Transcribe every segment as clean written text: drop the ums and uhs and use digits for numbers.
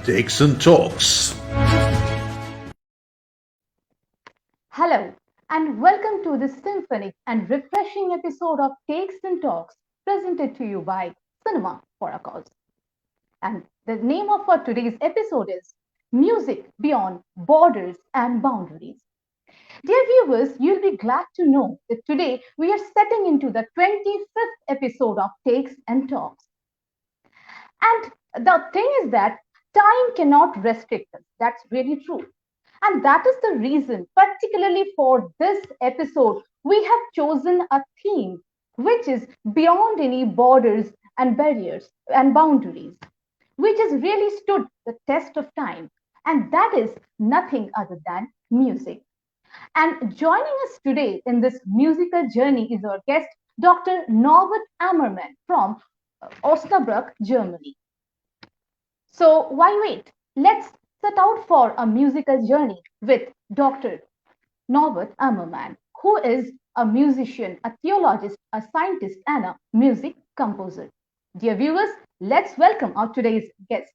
Takes and Talks. Hello, and welcome to this symphonic and refreshing episode of Takes and Talks, presented to you by Cinema for a Cause. And the name of our today's episode is Music Beyond Borders and Boundaries. Dear viewers, you'll be glad to know that today we are stepping into the 25th episode of Takes and Talks. And the thing is that time cannot restrict us. That's really true. And that is the reason, particularly for this episode, we have chosen a theme which is beyond any borders and barriers and boundaries, which has really stood the test of time. And that is nothing other than music. And joining us today in this musical journey is our guest, Dr. Norbert Ammermann from Osnabrück, Germany. So why wait? Let's set out for a musical journey with Dr. Norbert Ammermann, who is a musician, a theologist, a scientist, and a music composer. Dear viewers, let's welcome our today's guest.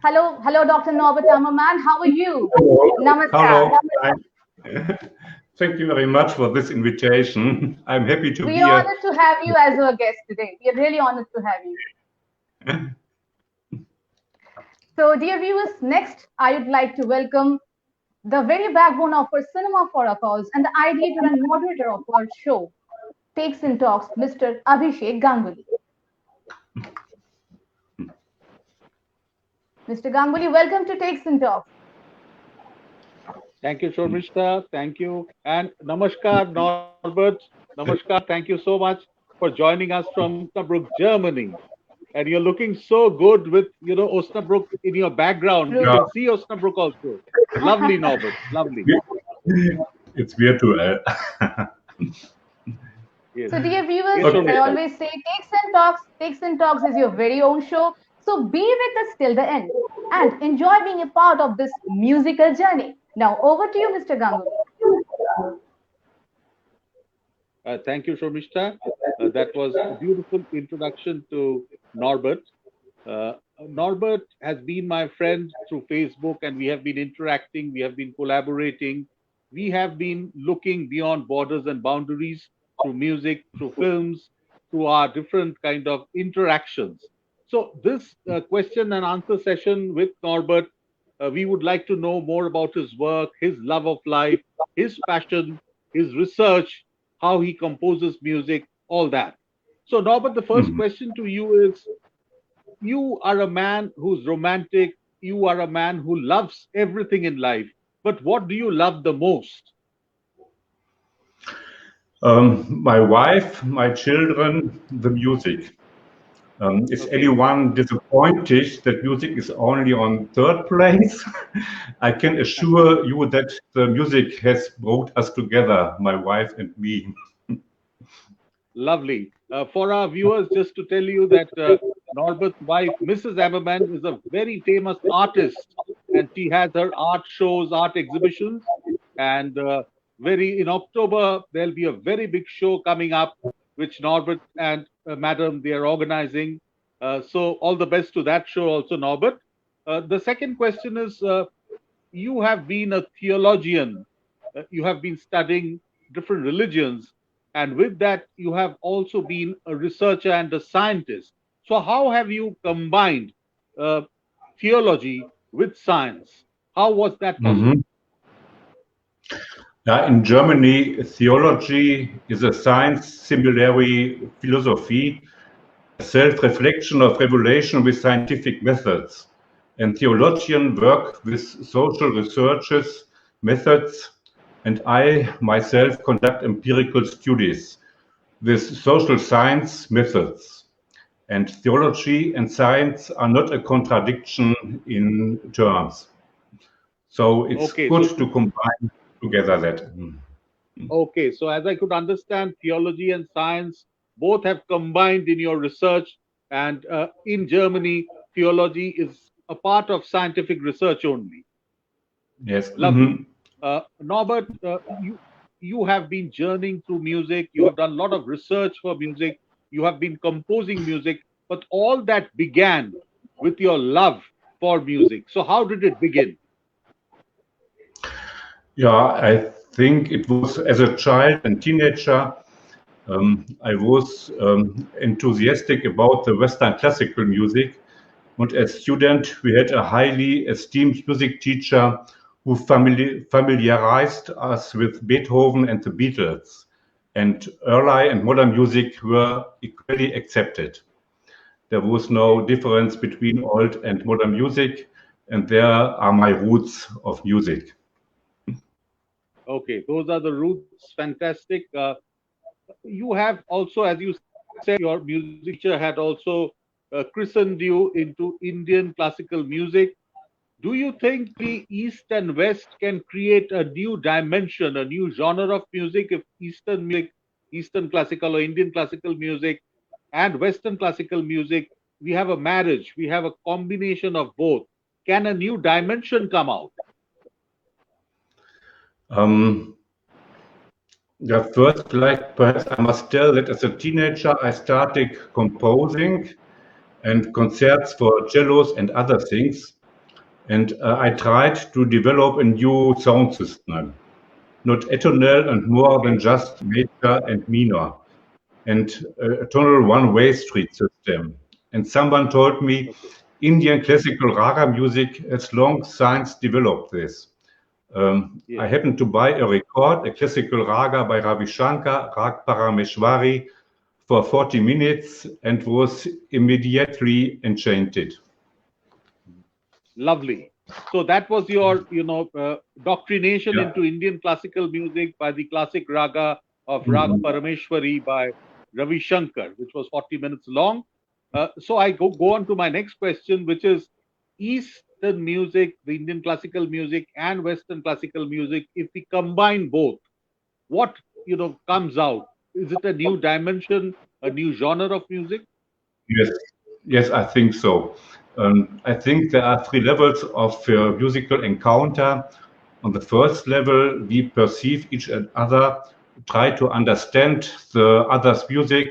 Hello, Dr. Norbert Ammermann. How are you? Hello. Namaskar. Hello. Thank you very much for this invitation. I'm happy to be We are here. honored to have you as our guest today. We are really honored to have you. So, dear viewers, next I would like to welcome the very backbone of our Cinema for a Cause and the ideator and moderator of our show, Takes and Talks, Mr. Abhishek Ganguli. Mr. Ganguli, welcome to Takes and Talks. Thank you, Shormishta. Thank you. And Namaskar, Norbert. Namaskar. Thank you so much for joining us from Osnabrück, Germany. And you're looking so good with, Osnabrück in your background. You can see Osnabrück also. Lovely, Norbert. Lovely. It's virtual. Yes. So, dear viewers, Yes, I always say Takes and Talks is your very own show. So, be with us till the end and enjoy being a part of this musical journey. Now, over to you, Mr. Ganguli. Thank you, Shormishta. That was a beautiful introduction to Norbert. Norbert has been my friend through Facebook, and we have been interacting, we have been collaborating, we have been looking beyond borders and boundaries through music, through films, through our different kind of interactions. So this question and answer session with Norbert, we would like to know more about his work, his love of life, his passion, his research, how he composes music, all that. So Norbert, the first question to you is, you are a man who's romantic, you are a man who loves everything in life, but what do you love the most? My wife, my children, the music. Is anyone disappointed that music is only on third place? I can assure you that the music has brought us together, my wife and me. Lovely. For our viewers, just to tell you that Norbert's wife, Mrs. Ammerman, is a very famous artist, and she has her art shows, art exhibitions, and in October there'll be a very big show coming up, which Norbert and Madam they are organizing. So all the best to that show, also Norbert. The second question is, you have been a theologian, you have been studying different religions. And with that, you have also been a researcher and a scientist. So how have you combined theology with science? How was that possible? In Germany, theology is a science similarly philosophy, a self-reflection of revelation with scientific methods. And theologians work with social researches, methods, and I myself conduct empirical studies with social science methods. And theology and science are not a contradiction in terms. So it's good to combine together that. Okay, so as I could understand, theology and science both have combined in your research, and in Germany, theology is a part of scientific research only. Yes. Lovely. Norbert, you have been journeying through music. You have done a lot of research for music. you have been composing music, but all that began with your love for music. So how did it begin? Yeah, I think it was as a child and teenager. I was enthusiastic about the Western classical music, and as student, we had a highly esteemed music teacher who familiarized us with Beethoven and the Beatles, and early and modern music were equally accepted. There was no difference between old and modern music, and there are my roots of music. Okay, those are the roots. Fantastic. You have also, as you said, your music teacher had also christened you into Indian classical music. Do you think the East and West can create a new dimension, a new genre of music if Eastern music, Eastern classical or Indian classical music and Western classical music, we have a marriage, we have a combination of both. Can a new dimension come out? Um, yeah, first, like perhaps I must tell that as a teenager, I started composing and concerts for cellos and other things. And I tried to develop a new sound system, not atonal and more than Okay, just major and minor, and a tonal one-way street system. And someone told me okay, Indian classical raga music has long since developed this. I yes. happened to buy a record, a classical raga by Ravi Shankar, Rag Parameshwari, for 40 minutes and was immediately enchanted. Lovely. So that was your, doctrination Yeah. into Indian classical music by the classic raga of Rag Mhm. Parameshwari by Ravi Shankar, which was 40 minutes long. So I go on to my next question, which is Eastern music, the Indian classical music and Western classical music. If we combine both, what comes out? Is it a new dimension, a new genre of music? Yes, yes, I think so. I think there are three levels of musical encounter. On the first level, we perceive each other, try to understand the other's music,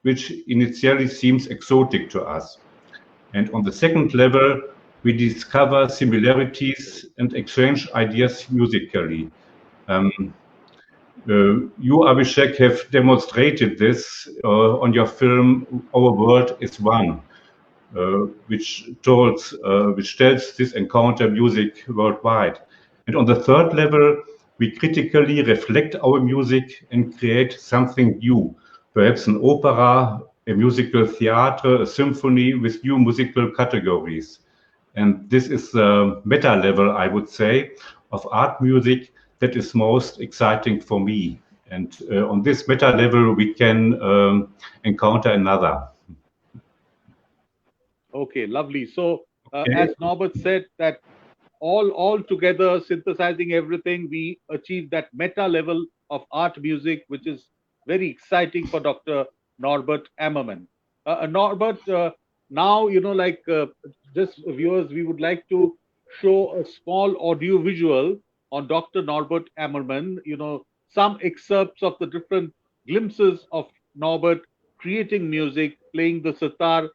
which initially seems exotic to us. And on the second level, we discover similarities and exchange ideas musically. Um, you, Abhishek, have demonstrated this on your film Our World is One, which tells this encounter music worldwide. And on the third level, we critically reflect our music and create something new, perhaps an opera, a musical theater, a symphony with new musical categories. And this is the meta level, I would say, of art music that is most exciting for me. And on this meta level, we can encounter another. Okay, lovely. So, Okay. as Norbert said, that all together, synthesizing everything, we achieve that meta level of art music, which is very exciting for Dr. Norbert Ammerman. Norbert, now just viewers, we would like to show a small audio visual on Dr. Norbert Ammerman. Some excerpts of the different glimpses of Norbert creating music, playing the sitar,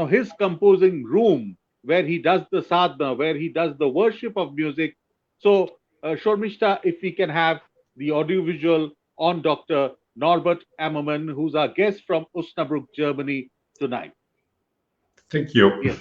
his composing room where he does the sadhana, where he does the worship of music. So, Shormishta, if we can have the audiovisual on Dr. Norbert Ammerman, who's our guest from Osnabrück, Germany tonight. Thank you. Yes.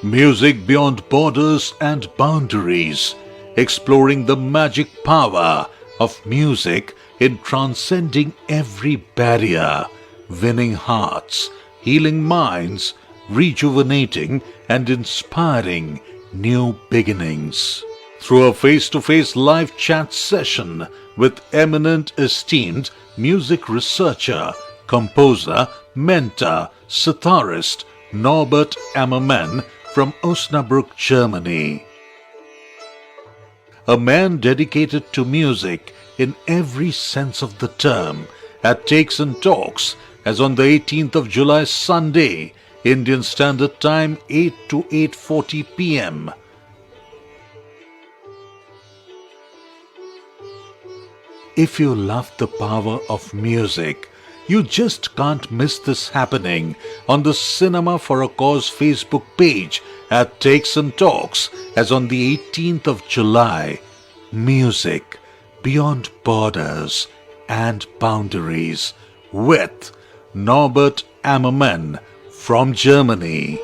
Music beyond borders and boundaries, exploring the magic power of music in transcending every barrier, winning hearts, healing minds, rejuvenating and inspiring new beginnings. Through a face-to-face live chat session with eminent esteemed music researcher, composer, mentor, sitarist Norbert Ammerman from Osnabrück, Germany. A man dedicated to music in every sense of the term at Takes and Talks as on the 18th of July Sunday, Indian Standard Time 8 to 8:40 p.m. If you love the power of music, you just can't miss this happening on the Cinema for a Cause Facebook page at Takes and Talks as on the 18th of July. Music beyond borders and boundaries with Norbert Ammermann from Germany.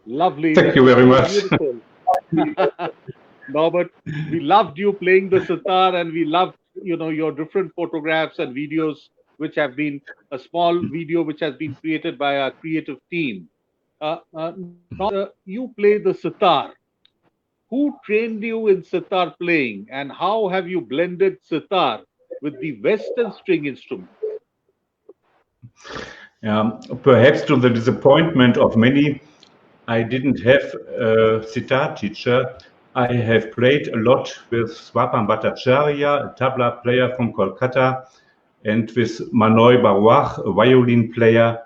Lovely. Thank you very much. Beautiful. Norbert, we loved you playing the sitar, and we loved, your different photographs and videos, which have been a small video which has been created by our creative team. You play the sitar. Who trained you in sitar playing, and how have you blended sitar with the Western string instruments? Perhaps to the disappointment of many, I didn't have a sitar teacher. I have played a lot with Swapan Bhattacharya, a tabla player from Kolkata, and with Manoj Barwah, a violin player.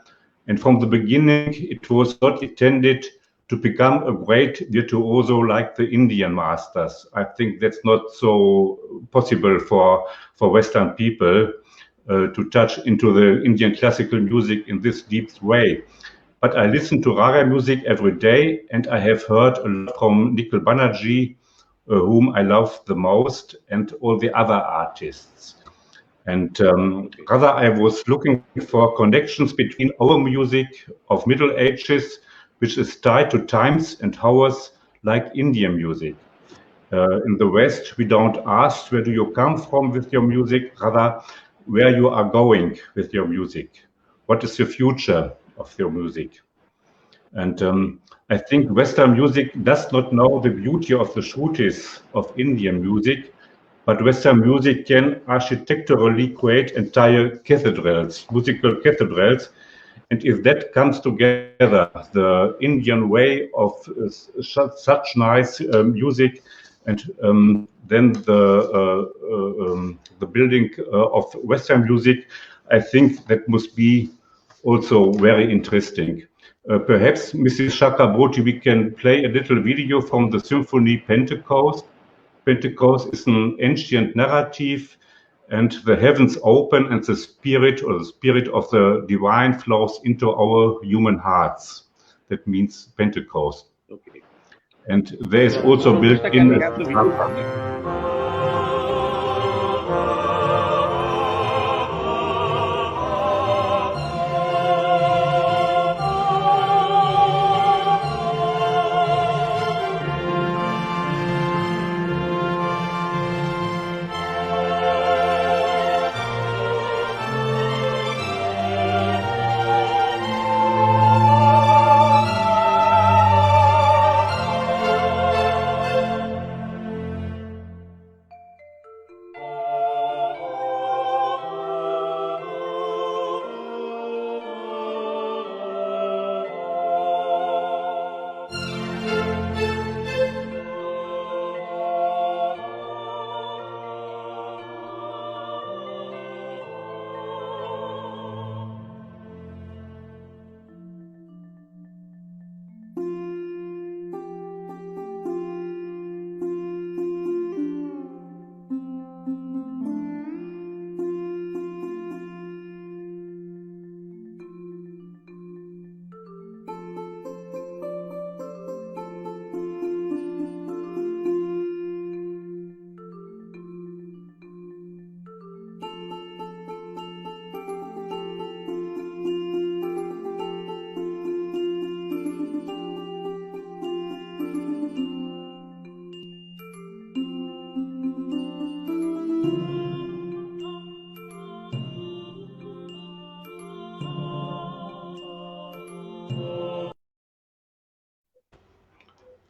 And from the beginning, it was not intended to become a great virtuoso like the Indian masters. I think that's not so possible for Western people to touch into the Indian classical music in this deep way. But I listen to raga music every day, and I have heard a lot from Nikhil Banerjee, whom I love the most, and all the other artists. And rather, I was looking for connections between our music of Middle Ages, which is tied to times and hours like Indian music. In the West, we don't ask, where do you come from with your music? Rather, where you are going with your music. What is the future of your music? And I think Western music does not know the beauty of the Shrutis of Indian music, but Western music can architecturally create entire cathedrals, musical cathedrals. And if that comes together, the Indian way of such nice music, and then the building of Western music, I think that must be also very interesting. Perhaps, Mrs. Chakraborty, we can play a little video from the symphony Pentecost. Pentecost is an ancient narrative, and the heavens open, and the spirit of the divine flows into our human hearts. That means Pentecost. Okay. And there is also built in.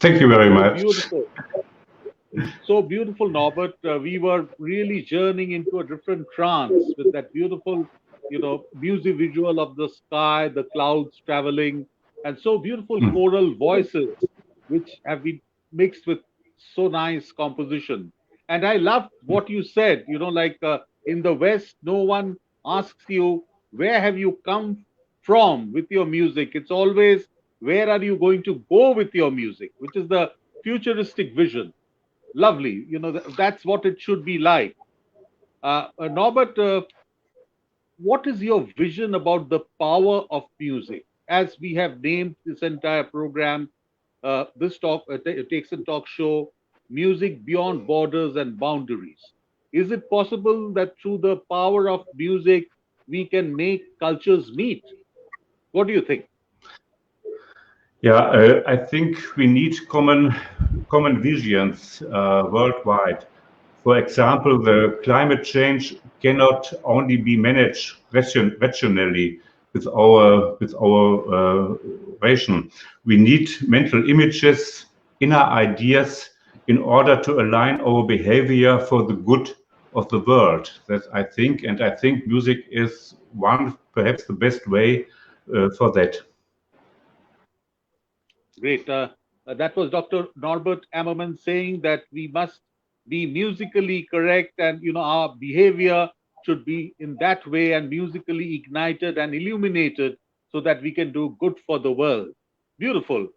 Thank you very much. Beautiful. So beautiful, Norbert. We were really journeying into a different trance with that beautiful, music visual of the sky, the clouds traveling, and so beautiful choral voices, which have been mixed with so nice composition. And I loved what you said, like in the West, no one asks you, where have you come from with your music. It's always where are you going to go with your music, which is the futuristic vision. Lovely. That's what it should be like. Norbert, what is your vision about the power of music? As we have named this entire program, this takes and talk show, music beyond borders and boundaries. Is it possible that through the power of music we can make cultures meet? What do you think? Yeah, I think we need common visions worldwide. For example, the climate change cannot only be managed rationally with our ration. We need mental images, inner ideas, in order to align our behavior for the good of the world. That I think, and I think music is one, perhaps the best way for that. Great. That was Dr. Norbert Ammerman saying that we must be musically correct, and our behavior should be in that way and musically ignited and illuminated so that we can do good for the world. Beautiful.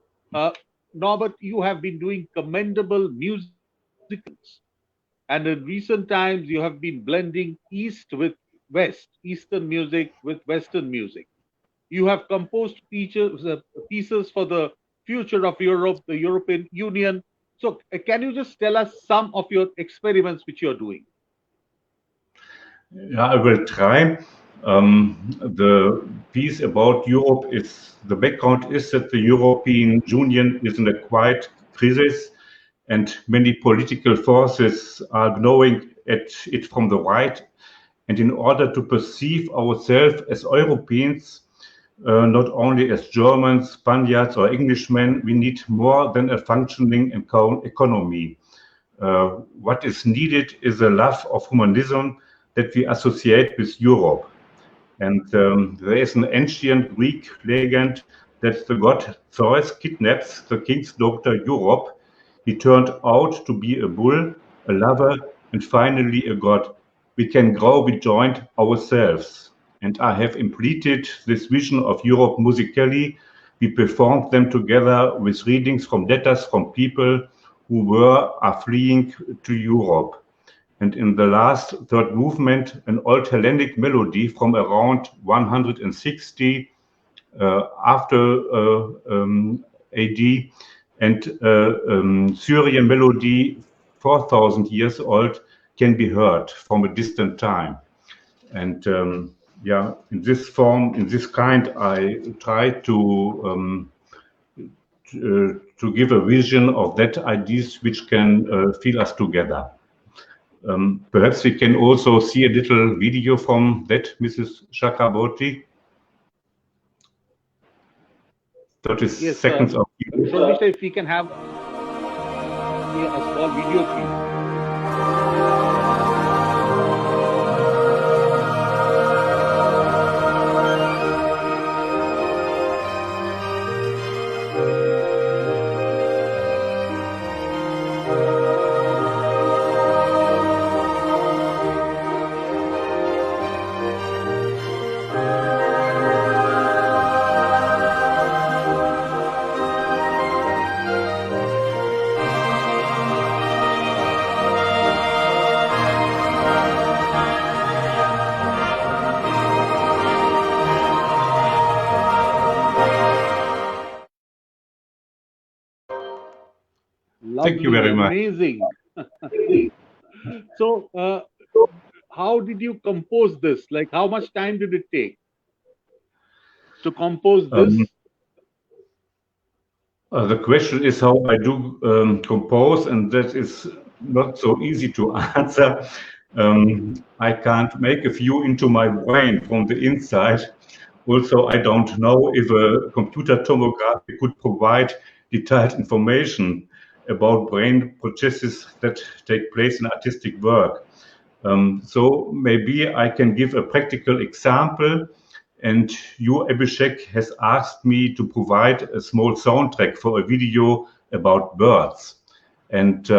Norbert, you have been doing commendable musicals, and in recent times you have been blending East with West, Eastern music with Western music. You have composed pieces for the future of Europe, the European Union. So, can you just tell us some of your experiments which you're doing? Yeah, I will try. The piece about Europe is the background is that the European Union is in a quiet crisis, and many political forces are gnawing at it from the right. And in order to perceive ourselves as Europeans, not only as Germans, Spaniards, or Englishmen, we need more than a functioning economy. What is needed is a love of humanism that we associate with Europe. And there is an ancient Greek legend that the god Zeus kidnaps the king's daughter Europe. He turned out to be a bull, a lover, and finally a god. We can grow beyond ourselves. And I have implemented this vision of Europe musically. We performed them together with readings from letters from people who are fleeing to Europe. And in the last third movement, an old Hellenic melody from around 160 after AD, and Syrian melody 4,000 years old can be heard from a distant time. And yeah, in this form, in this kind, I try to give a vision of that ideas which can feel us together. Perhaps we can also see a little video from that, Mrs. Chakraborty. 30 seconds of video. So, if we can have a small video, please. Thank you very much. Amazing. So, how did you compose this? Like, how much time did it take to compose this? The question is how I do compose, and that is not so easy to answer. I can't make a view into my brain from the inside. Also, I don't know if a computer tomography could provide detailed information about brain processes that take place in artistic work. So maybe I can give a practical example. And you, Abhishek, has asked me to provide a small soundtrack for a video about birds. And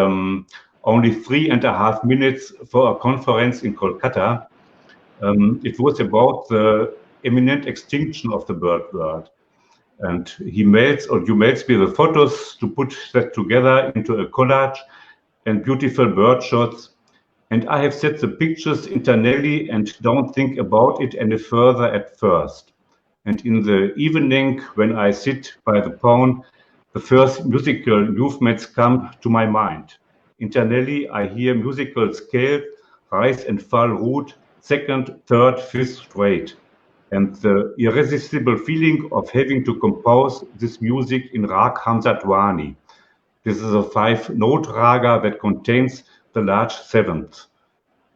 only 3.5 minutes for a conference in Kolkata. It was about the imminent extinction of the bird world. And he mails, or you mails me the photos to put that together into a collage and beautiful bird shots. And I have set the pictures internally and don't think about it any further at first. And in the evening, when I sit by the pond, the first musical movements come to my mind. Internally, I hear musical scale, rise and fall root, second, third, fifth straight. And the irresistible feeling of having to compose this music in Rag Hamsatwani. This is a 5-note raga that contains the large seventh.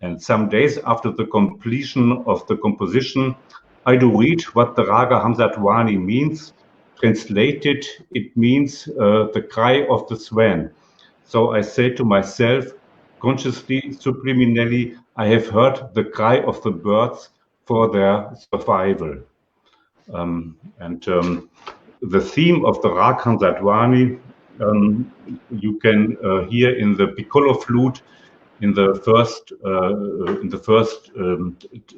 And some days after the completion of the composition, I do read what the raga Hamsatwani means. Translated, it means the cry of the swan. So I say to myself, consciously, subliminally, I have heard the cry of the birds for their survival. The theme of the Rag Hamsatwani you can hear in the piccolo flute in the first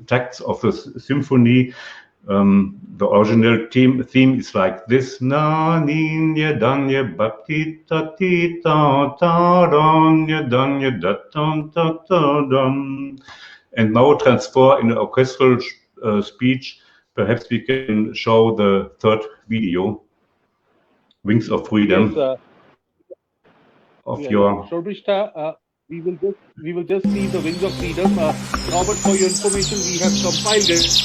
tacts of the symphony. The original theme is like this: na ninya danya baptita tita ta danya danya datam ta ta dam. And now transfer in an orchestral speech. Perhaps we can show the third video, Wings of Freedom. Yes, Your Shobhrishta, we will just see the Wings of Freedom. Robert, for your information, we have compiled it.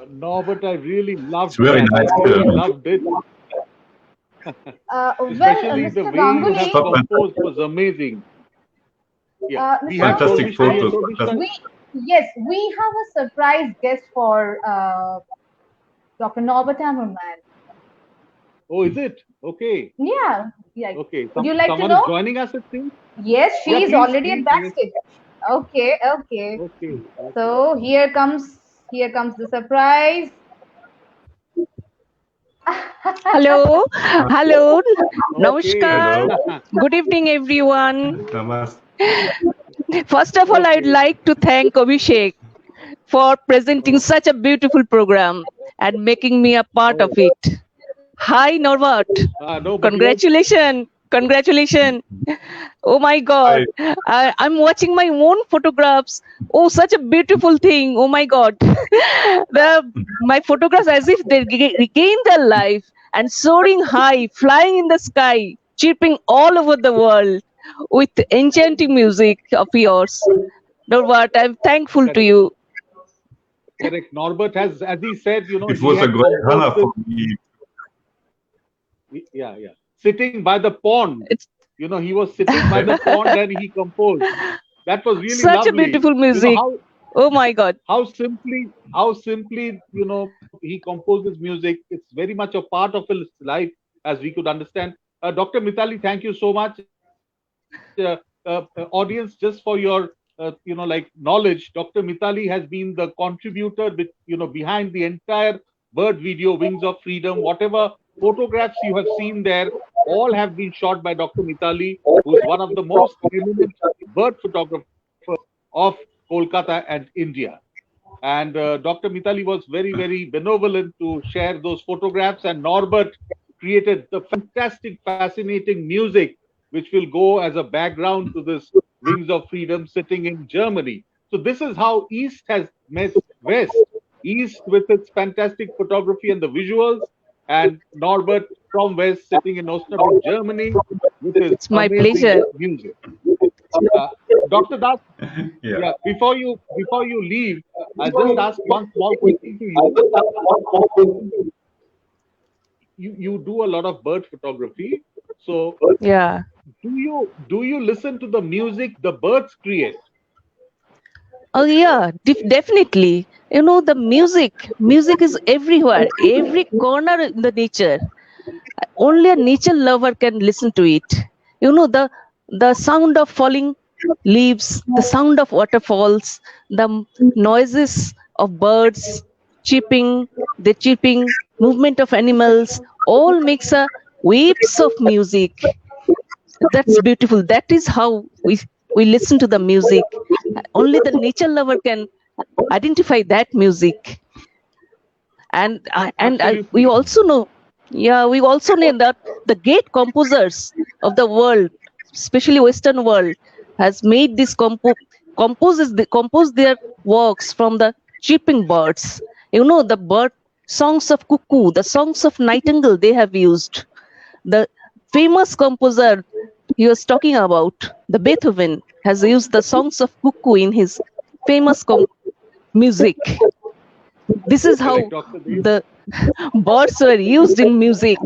Norbert, I really It's loved very that. nice I really film. loved it. Well, Especially the Mr. way you have Ganguli, Stop and composed was amazing. Yeah. He Mr. had told Ganguli, fantastic me, he had photos. told me, Fantastic. we yes, we have a surprise guest for Dr. Norbert Ammerman. oh, is it? Okay. Yeah, yeah. Okay. Would you like to Someone is know? joining us, it seems. Yes, Yeah, she is please, already at please. Yes. backstage. Okay, okay. Okay. Okay. So here comes the surprise. Hello, hello, Okay. namaskar. Hello. Good evening, everyone. Namaste. First of all, I'd Okay. like to thank Abhishek for presenting such a beautiful program and making me a part of Oh, it. Hi, Norbert. no, but you also, Congratulations. Congratulations. Oh my Hi. God. I'm watching my own photographs. Oh, such a beautiful thing. Oh my God. My photographs as if they regain their life and soaring high, flying in the sky, chirping all over the world with enchanting music of yours. Norbert, I'm thankful to correct. you. Correct. Norbert has, as he said, It he was a had great composed honor this. for me. Yeah, yeah. Sitting by the pond. It's He was sitting by the pond and he composed. That was really such a lovely. beautiful music. How Oh my God. how simply he composed his music. It's very much a part of his life, as we could understand. Dr. Mitali, thank you so much. Audience, just for your knowledge, Dr. Mitali has been the contributor behind the entire bird video Wings of Freedom. Whatever photographs you have seen there, all have been shot by Dr. Mitali, who is one of the most eminent bird photographers of Kolkata and India. And Dr. Mitali was very, very benevolent to share those photographs. And Norbert created the fantastic, fascinating music, which will go as a background to this Wings of Freedom sitting in Germany. So this is how East has met West. East with its fantastic photography and the visuals, and Norbert from West sitting in Osnabrück, Germany, with his It's my amazing pleasure. music. Uh, Dr. Das, Yeah. yeah, before you leave, I'll just ask one small question to you. You do a lot of bird photography. So Yeah. do you listen to the music the birds create? Oh yeah, definitely. The music is everywhere, every corner in the nature. Only a nature lover can listen to it. The sound of falling leaves, the sound of waterfalls, the noises of birds chirping, the chirping movement of animals, all makes a waves of music. That's beautiful. That is how we listen to the music. Only the nature lover can identify that music. We Absolutely. also know, yeah, we also know that the great composers of the world, especially Western world, has made this compose their works from the chirping birds. The bird songs of cuckoo, the songs of nightingale they have used. The famous composer he was talking about, the Beethoven, has used the songs of cuckoo in his famous music. This is Correct, how Dr. Dev. the birds were used in music.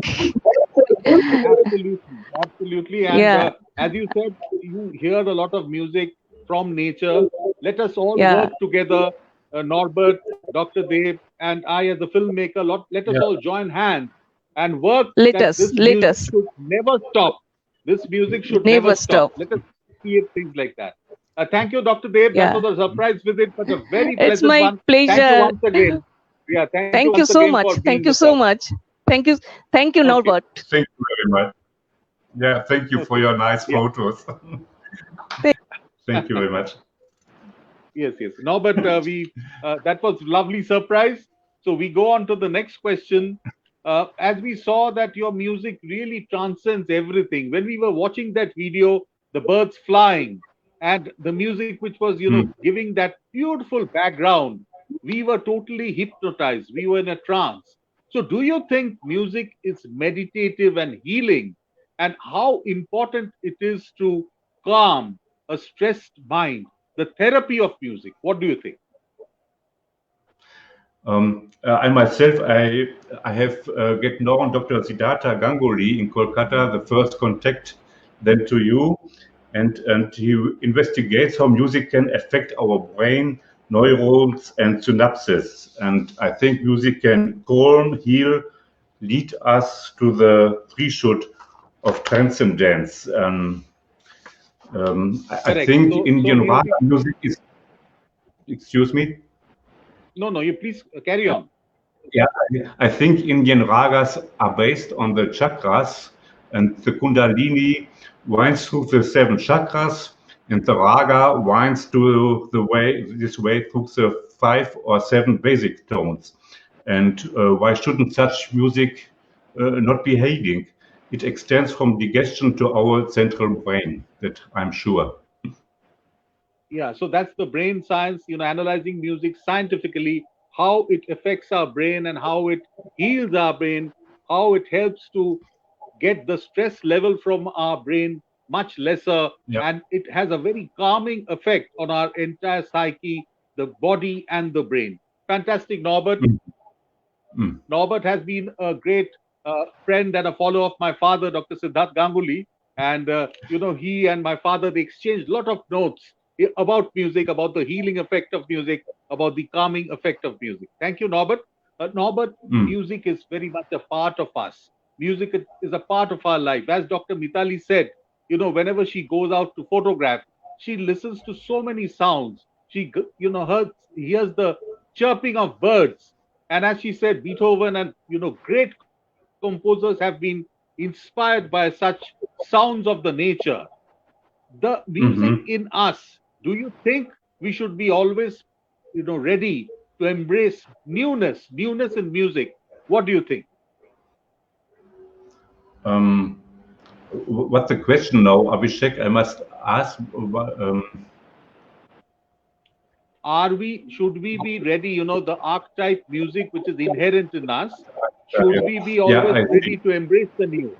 Absolutely, absolutely. And Yeah, as you said, you hear a lot of music from nature. Let us all yeah. work together, Norbert, Dr. Dev, and I as a filmmaker. Let us Yeah. all join hands and work Let that us, this let music us should never stop. This music should never never stop. stop. Let us create things like that. Thank you, Dr. Dev. That Yeah, was a surprise visit, but a very it's pleasant my one. Thank you pleasure. once again. Yeah, thank you Thank once you so again much. for being Thank you with so us. much. Thank you, Okay. Norbert. Thank you very much. Yeah. Thank you for Okay. your nice Yeah. photos. Thank you very much. Yes, yes. No, but we that was lovely surprise. So we go on to the next question. As we saw that your music really transcends everything. When we were watching that video, the birds flying and the music which was Mm. giving that beautiful background, we were totally hypnotized. We were in a trance. So do you think music is meditative and healing, and how important it is to calm a stressed mind? The therapy of music. What do you think? I myself, I have get known Dr. Siddhartha Ganguli in Kolkata, the first contact then to you, and he investigates how music can affect our brain, neurons, and synapses. And I think music can calm, heal, lead us to the threshold of transcendence. I think Indian raga music is. Excuse me. No, you please carry on. Yeah, I think Indian ragas are based on the chakras, and the Kundalini winds through the 7 chakras, and the raga winds to this way through the 5 or 7 basic tones. And why shouldn't such music not be healing? It extends from digestion to our central brain, that I'm sure. Yeah, so that's the brain science, analyzing music scientifically, how it affects our brain and how it heals our brain, how it helps to get the stress level from our brain much lesser. Yeah. And it has a very calming effect on our entire psyche, the body and the brain. Fantastic, Norbert. Norbert has been a great friend and a follower of my father, Dr. Siddharth Ganguli. And, he and my father, they exchanged a lot of notes about music, about the healing effect of music, about the calming effect of music. Thank you, Norbert. Norbert, music is very much a part of us. Music is a part of our life. As Dr. Mitali said, whenever she goes out to photograph, she listens to so many sounds. She, hears the chirping of birds. And as she said, Beethoven and, great composers have been inspired by such sounds of the nature. The music in us, do you think we should be always, ready to embrace newness in music? What do you think? What's the question now, Abhishek? I must ask. Should we be ready, the archetype music which is inherent in us? Should we be always ready to embrace the new?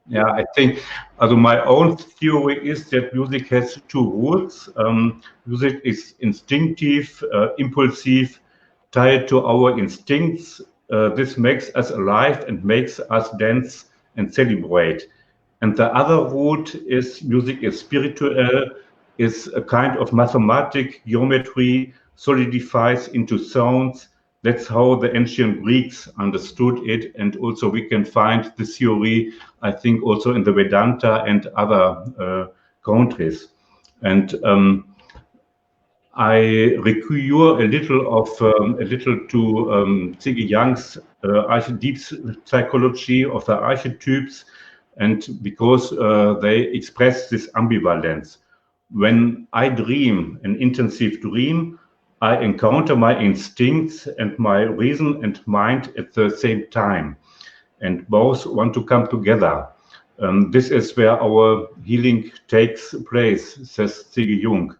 Yeah, I think my own theory is that music has 2 roots. Music is instinctive, impulsive, tied to our instincts. This makes us alive and makes us dance and celebrate. And the other root is music is spiritual, is a kind of mathematic geometry, solidifies into sounds. That's how the ancient Greeks understood it. And also we can find the theory, I think, also in the Vedanta and other countries. And I recur a little to Ziggy Young's deep psychology of the archetypes, and because they express this ambivalence. When I dream an intensive dream, I encounter my instincts and my reason and mind at the same time, and both want to come together. This is where our healing takes place, says Ziggy Jung.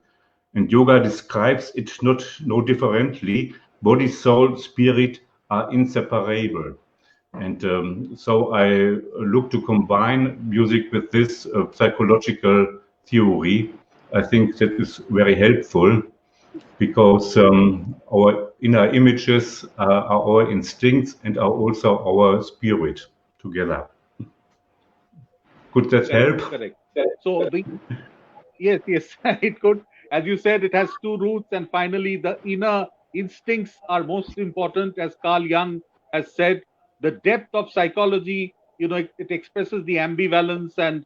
And yoga describes it no differently. Body, soul, spirit are inseparable. And so I look to combine music with this psychological theory. I think that is very helpful, because our inner images are our instincts and are also our spirit together. Could that help? Correct. So yes, it could. As you said, it has 2 roots, and finally, the inner instincts are most important, as Carl Jung has said. The depth of psychology, it expresses the ambivalence, and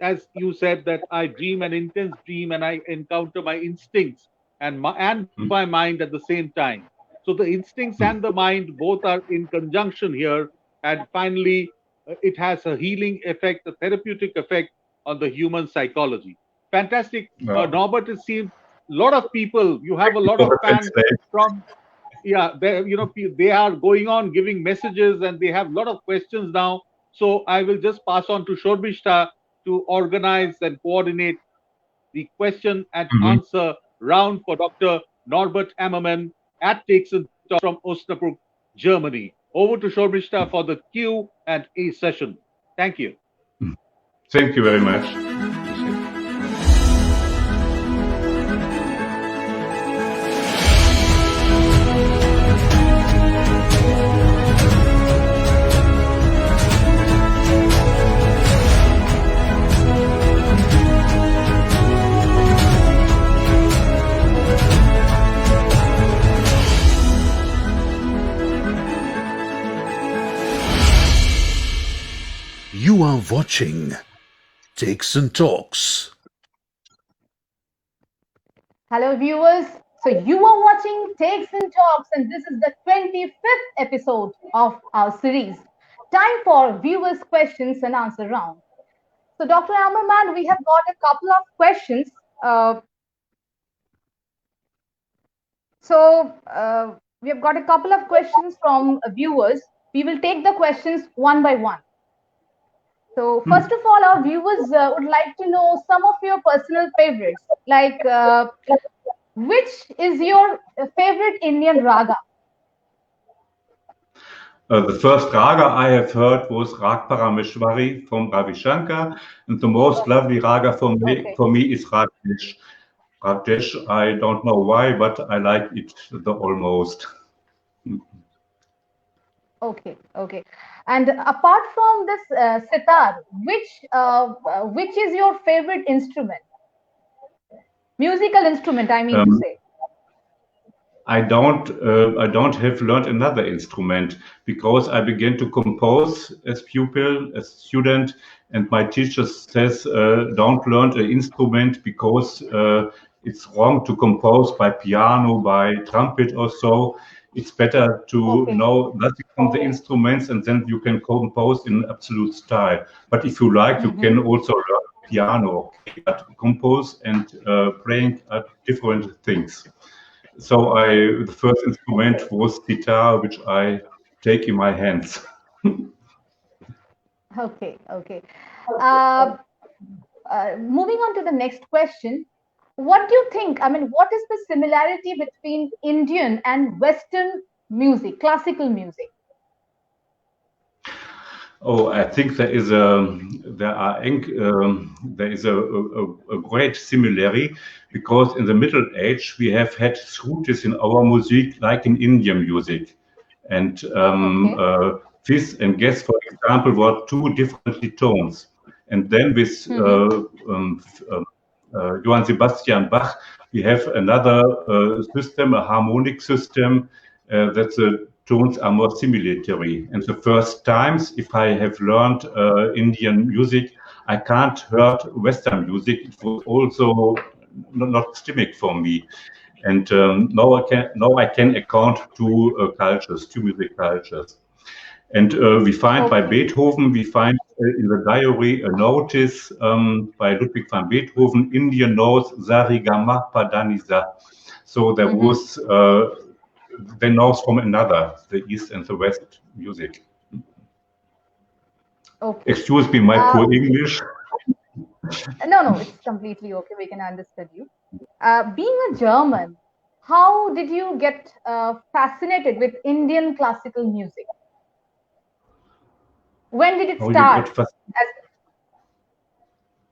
as you said, that I dream an intense dream and I encounter my instincts and my mind at the same time. So the instincts and the mind both are in conjunction here, and finally, it has a healing effect, a therapeutic effect on the human psychology. Fantastic. Norbert, it seems a lot of people, you have a lot of fans from, they are going on giving messages, and they have a lot of questions now. So I will just pass on to Shorbishta to organize and coordinate the question and answer round for Dr. Norbert Ammermann at Takes and Talks from Osnabrück, Germany. Over to Shorbishta for the Q&A session. Thank you. Thank you very much. You are watching Takes and Talks. Hello, viewers. So you are watching Takes and Talks, and this is the 25th episode of our series. Time for viewers' questions and answer round. So, Dr. Ammerman, we have got a couple of questions. We have got a couple of questions from viewers. We will take the questions one by one. So, first of all, our viewers would like to know some of your personal favorites, like which is your favorite Indian raga? The first raga I have heard was Rag Parameshwari from Ravi Shankar, and the most lovely raga for me is Rajesh. Rajesh, I don't know why, but I like it the almost. Okay. And apart from this sitar, which is your favorite instrument? Musical instrument, I mean to say. I don't have learned another instrument because I began to compose as student, and my teacher says don't learn an instrument because it's wrong to compose by piano, by trumpet or so. It's better to know nothing from the instruments, and then you can compose in absolute style. But if you like, you can also learn piano, but compose and playing are different things. So the first instrument was guitar, which I take in my hands. Okay. Moving on to the next question. What do you think? I mean, what is the similarity between Indian and Western music, classical music? Oh, I think there is a great similarity because in the Middle Age we have had shrutis in our music like in Indian music, and fifth and guess, for example, were two different tones, and then with Johann Sebastian Bach we have another system, a harmonic system that the tones are more similatory. And the first times, if I have learned Indian music, I can't heard Western music. It was also not stimming for me. And now I can account two cultures, two music cultures. And we find by Beethoven, we find in the diary a notice by Ludwig van Beethoven, Indian notes, Sarigama Padanisa. So there was they know from another, the East and the West music. Okay. Excuse me, my poor English. No, it's completely okay. We can understand you. Being a German, how did you get fascinated with Indian classical music? When did it start?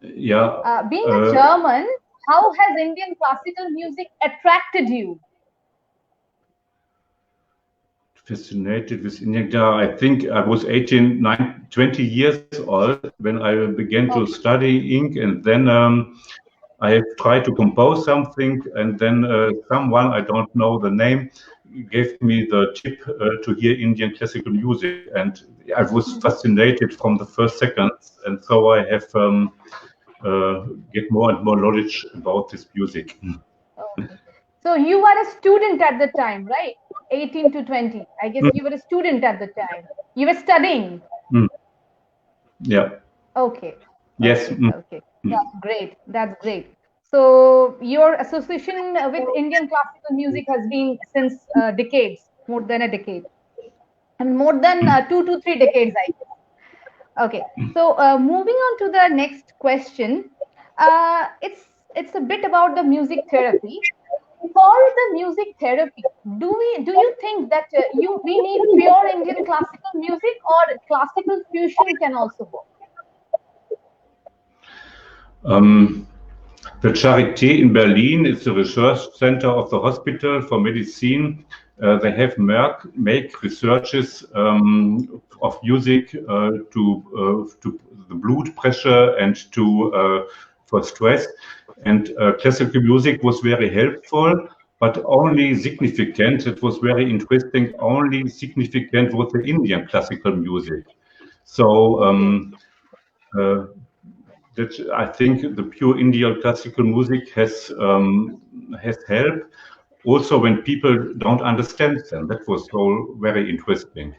Being a German, how has Indian classical music attracted you? Fascinated with Indian. I think I was 20 years old when I began to study ink, and then I have tried to compose something, and then someone, I don't know the name, gave me the tip to hear Indian classical music, and I was fascinated from the first seconds, and so I have get more and more knowledge about this music. So you were a student at the time, right? 18 to 20. I guess you were a student at the time. You were studying. Yeah. Okay. Yes. Okay. That's great. So your association with Indian classical music has been since decades, more than a decade, and more than 2 to 3 decades, I guess. Okay. So moving on to the next question, it's a bit about the music therapy. For the music therapy, do you think that we need pure Indian classical music, or classical fusion can also work? The Charité in Berlin is the research center of the Hospital for Medicine. They have make researches of music to the blood pressure and to for stress. And classical music was very helpful, but only significant. It was very interesting. Only significant was the Indian classical music. So that I think the pure Indian classical music has helped also when people don't understand them. That was so very interesting.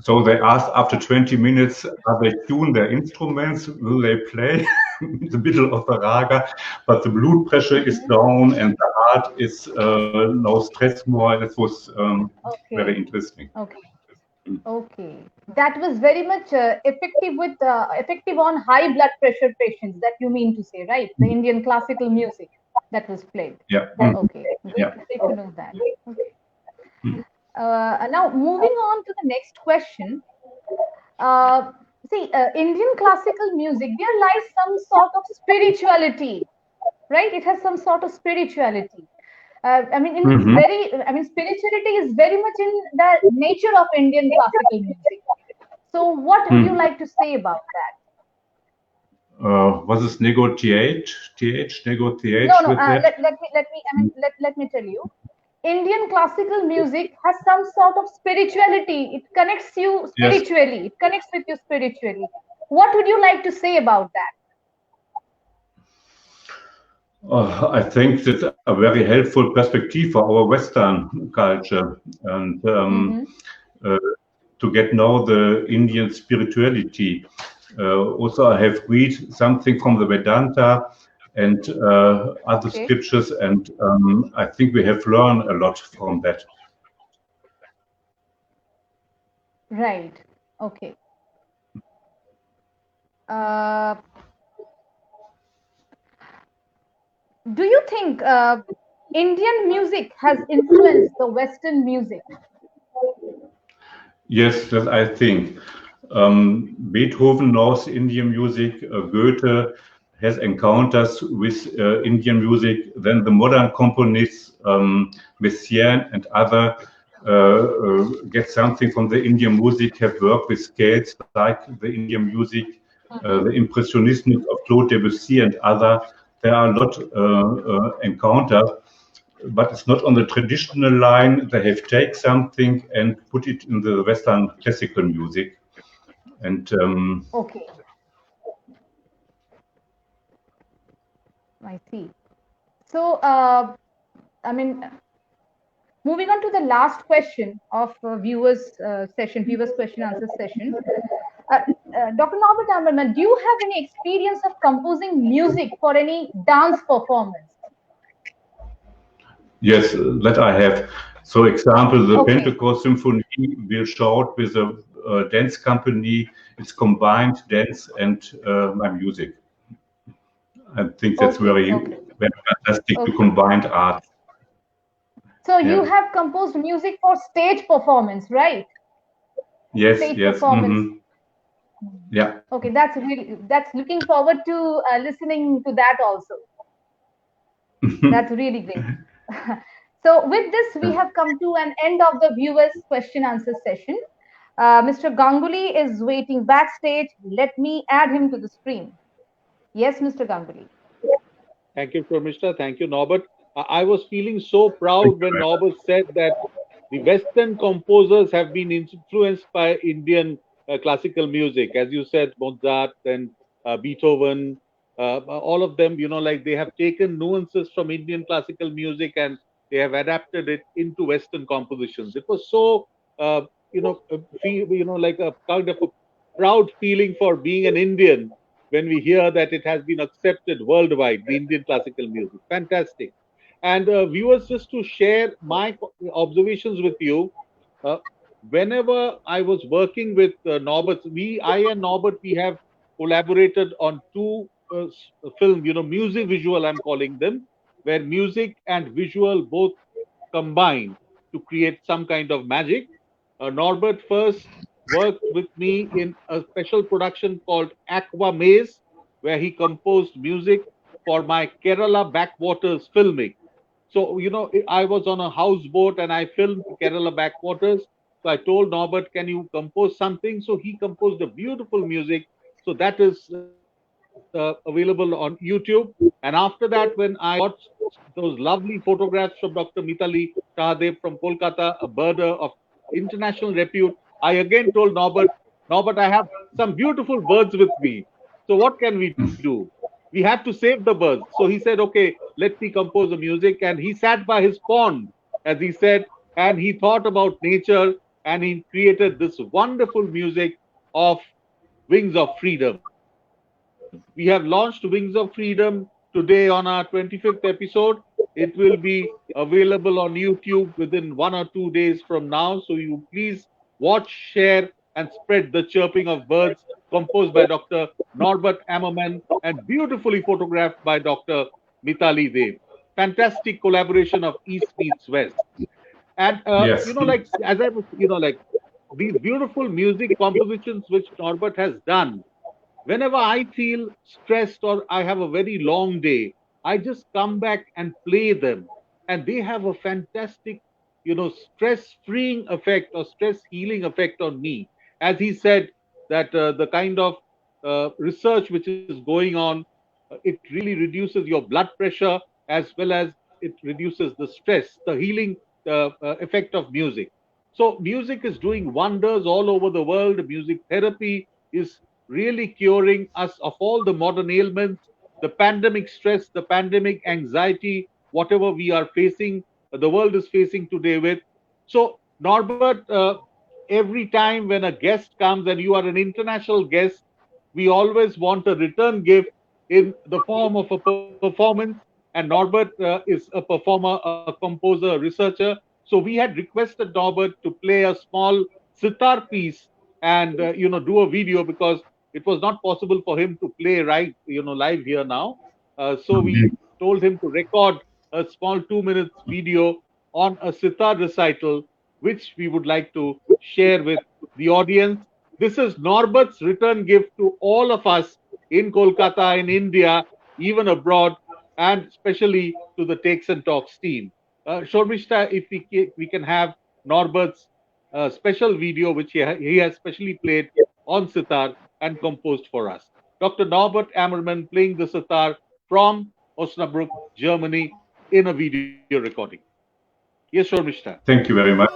So they asked after 20 minutes, are they tune their instruments? Will they play in the middle of the raga? But the blood pressure is down and the heart is no stress more. That was very Okay. interesting. Okay. Okay. That was very much effective on high blood pressure patients. That you mean to say, right? The Indian classical music that was played. Yeah. Okay. Yeah. Great to know that. Okay. Now moving on to the next question. See, Indian classical music, there lies some sort of spirituality, right? It has some sort of spirituality. Spirituality is very much in the nature of Indian classical music. So, what would you like to say about that? Was it negotiate No, no. with that? Let me tell you. Indian classical music has some sort of spirituality. It connects you Yes. spiritually. It connects with you spiritually. What would you like to say about that? I think that's a very helpful perspective for our Western culture and uh, to get know the Indian spirituality. Also, I have read something from the Vedanta and other Okay. scriptures, and I think we have learned a lot from that. Right. Okay. Uh, do you think Indian music has influenced the Western music? Yes, that I think. Beethoven knows Indian music. Goethe has encounters with Indian music. Then the modern componists, Messiaen and other, get something from the Indian music, have worked with scales like the Indian music, the Impressionism of Claude Debussy and other. There are a lot encounters, but it's not on the traditional line. They have take something and put it in the Western classical music. And Okay, I see. So, moving on to the last question of viewers question answer session. Dr. Norbert Ammerman, do you have any experience of composing music for any dance performance? yes, that I have. So, example, the Okay. Pentecost Symphony will show with a dance company. It's combined dance and my music. I think that's very fantastic to combine art. So you have composed music for stage performance, right? Yes, Stage yes. performance. Yeah. Okay, that's looking forward to listening to that also. That's really great. So with this, we have come to an end of the viewers question answer session. Mr. Ganguli is waiting backstage. Let me add him to the stream. Yes, Mr. Ganguli. Thank you, Mr. Thank you, Norbert. I was feeling so proud when Norbert said that the Western composers have been influenced by Indian classical music. As you said, Mozart and Beethoven, all of them, like they have taken nuances from Indian classical music and they have adapted it into Western compositions. It was so, like a kind of a proud feeling for being an Indian when we hear that it has been accepted worldwide, the Indian classical music. Fantastic. And viewers, just to share my observations with you, uh, whenever I was working with Norbert, I and Norbert, we have collaborated on two film, music visual, I'm calling them, where music and visual both combine to create some kind of magic. Norbert first worked with me in a special production called Aqua Maze, where he composed music for my Kerala backwaters filming. So, I was on a houseboat and I filmed Kerala backwaters. So I told Norbert, can you compose something? So he composed a beautiful music. So that is available on YouTube. And after that, when I got those lovely photographs from Dr. Mitali Shahadev from Kolkata, a birder of international repute, I again told Norbert, Now, but I have some beautiful birds with me. So what can we do? We have to save the birds. So he said, okay, let me compose the music. And he sat by his pond, as he said, and he thought about nature and he created this wonderful music of Wings of Freedom. We have launched Wings of Freedom today on our 25th episode. It will be available on YouTube within 1 or 2 days from now. So you please watch, share, and spread the chirping of birds, composed by Dr. Norbert Ammerman and beautifully photographed by Dr. Mitali Dev. Fantastic collaboration of East meets West. And Yes. like as I was, like these beautiful music compositions which Norbert has done. Whenever I feel stressed or I have a very long day, I just come back and play them. And they have a fantastic, stress freeing effect or stress healing effect on me. As he said, that the kind of research which is going on, it really reduces your blood pressure as well as it reduces the stress, the healing effect of music. So, music is doing wonders all over the world. Music therapy is really curing us of all the modern ailments, the pandemic stress, the pandemic anxiety, whatever we are facing, the world is facing today with. So, Norbert, every time when a guest comes and you are an international guest, we always want a return gift in the form of a performance. And Norbert is a performer, a composer, a researcher. So we had requested Norbert to play a small sitar piece and do a video because it was not possible for him to play right live here now. So we told him to record a small 2 minutes video on a sitar recital which we would like to share with the audience. This is Norbert's return gift to all of us in Kolkata, in India, even abroad, and especially to the Takes and Talks team. Shormishta, if we can have Norbert's special video which he has specially played on sitar and composed for us. Dr. Norbert Ammerman playing the sitar from Osnabrück, Germany, in a video recording. Yes, Shormishta. Thank you very much.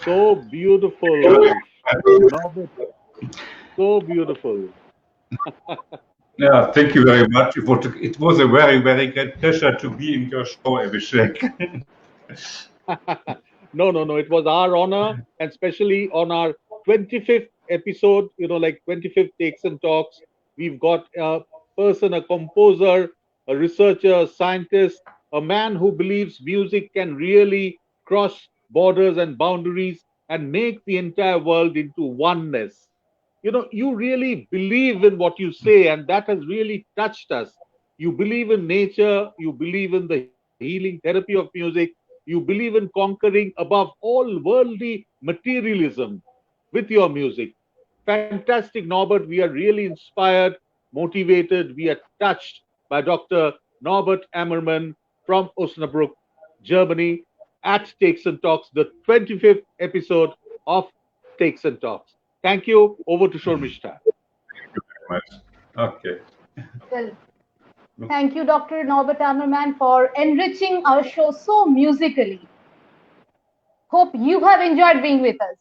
So beautiful. Norbert, so beautiful. Yeah, thank you very much. It was a very, very great pleasure to be in your show, Abhishek. No. It was our honor, and especially on our 25th episode, like 25th Takes and Talks, we've got a person, a composer, a researcher, a scientist, a man who believes music can really cross borders and boundaries and make the entire world into oneness. You really believe in what you say, and that has really touched us. You believe in nature, you believe in the healing therapy of music, you believe in conquering above all worldly materialism with your music. Fantastic, Norbert. We are really inspired, motivated. We are touched by Dr. Norbert Ammerman from Osnabrück, Germany, at Takes and Talks, the 25th episode of Takes and Talks. Thank you. Over to Shormishta. Thank you very much. Okay. Well, thank you, Dr. Norbert Ammerman, for enriching our show so musically. Hope you have enjoyed being with us.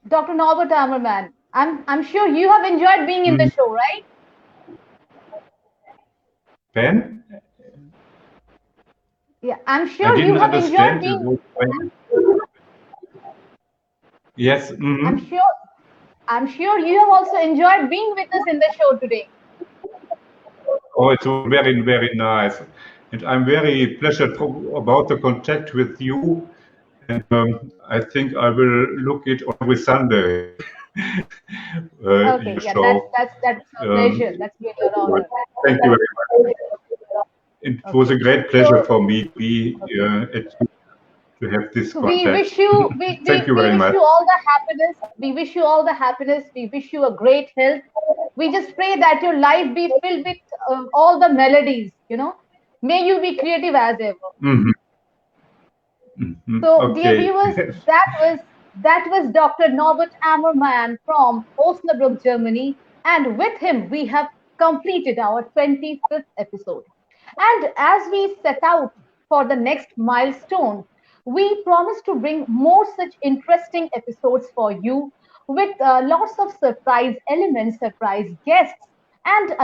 Dr. Norbert Ammerman, I'm sure you have enjoyed being in the show, right? Ben? Yeah, I'm I sure you didn't have enjoyed understand being. you. Yes. I'm sure you have also enjoyed being with us in the show today. Oh, it was very, very nice. And I'm very pleasured about the contact with you. And I think I will look it every Sunday. Okay, your yeah, show. that's a pleasure. That's really an honor. Thank you very much. It was a great pleasure for me to be to have this So contact. we wish you Thank you very wish much. you all the happiness. We wish you all the happiness. We wish you a great health. We just pray that your life be filled with all the melodies. May you be creative as ever. Mm-hmm. Mm-hmm. So, dear Okay. viewers, that was Dr. Norbert Ammerman from Osnabrück, Germany, and with him we have completed our 25th episode. And as we set out for the next milestone, we promise to bring more such interesting episodes for you with lots of surprise elements, surprise guests, and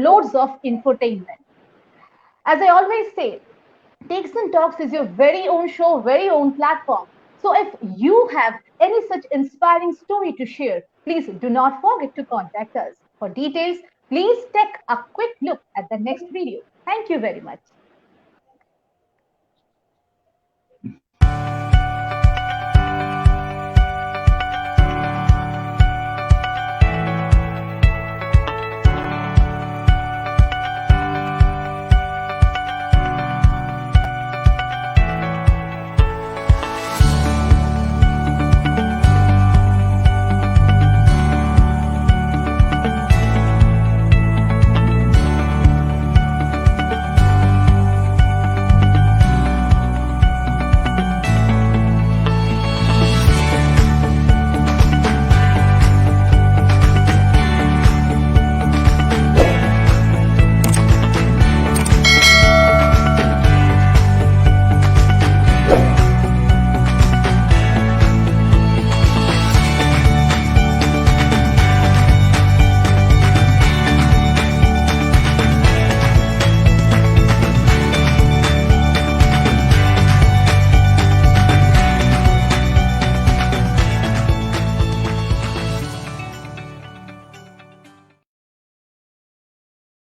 loads of infotainment. As I always say, Takes and Talks is your very own show, very own platform. So if you have any such inspiring story to share, please do not forget to contact us. For details, please take a quick look at the next video. Thank you very much.